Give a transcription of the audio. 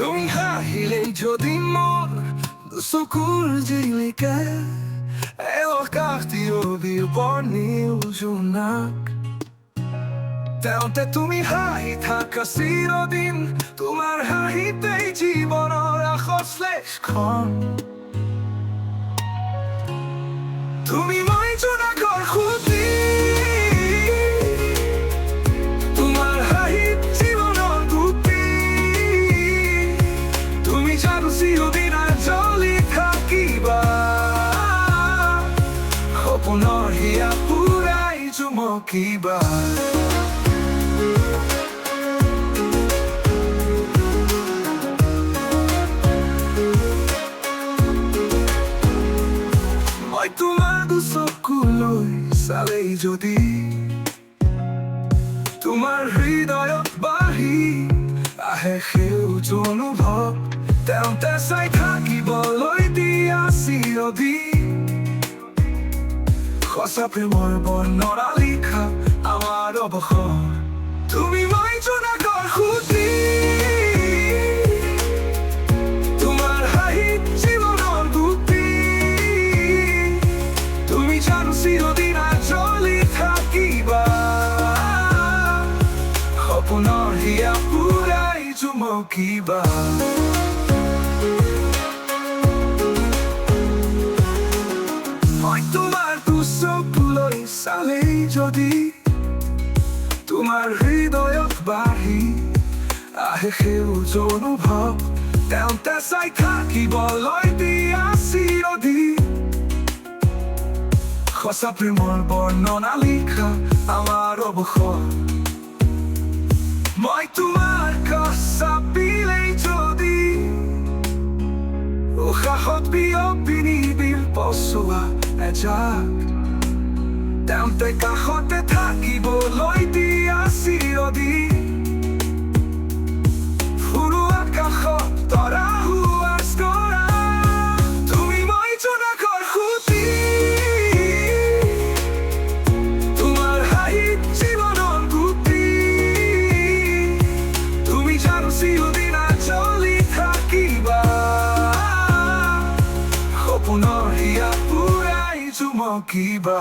তুমি হাঁহিলেই যদি মন চকুৰ জিলিকে আকাশ দিয়বিৰ বৰ্ণিল জোনাক তেন্তে তুমি হাঁহি থাকা চিৰদিন তোমাৰ হাঁহিতেই জীৱনৰ আখৰশ্লেষখন তুমি মই জোনাকৰ সুঁতি তোমাৰ হাঁহিত জীৱনৰ গতি তুমি জানো চিৰদিন জ্বলি থাকিবা সপোনৰ হিয়া পুৰাই জুমকিবা চকুলৈ চালেই যদি তোমাৰ হৃদয়ত বাঢ়ি আহে সেউজ অনুভৱ তেন্তে চাই থাকিবলৈ দিয়া চিৰদিন সঁচা প্ৰেমৰ বৰ্ণনা লিখা আমাৰ অৱসৰ তুমি মই জোনাকৰ সুঁতি সপোনৰ হিয়া পুৰাই জুমকিবা মই তোমাৰ চকুলৈ চালেই যদি তোমাৰ হৃদয়ত বাঢ়ি আহে সেউজ অনুভৱ তেন্তে চাই থাকিবলৈ দিয়া চিৰদিন সঁচা প্ৰেমৰ বৰ্ণনা লিখা আমাৰ অৱসৰ মই তোমাৰ কাষ চাপিলেই যদি উশাহত বিয়পিনিবিৰ পচোৱা এজাক তেন্তে কাষতে থাকিবলৈ দিয়া চিৰদিন ফুৰু আকাশত তৰা হুৱাচ কৰা তুমি মই জোনাকৰ সুঁতি সপোনৰ হিয়া পুৰাই জুমকিবা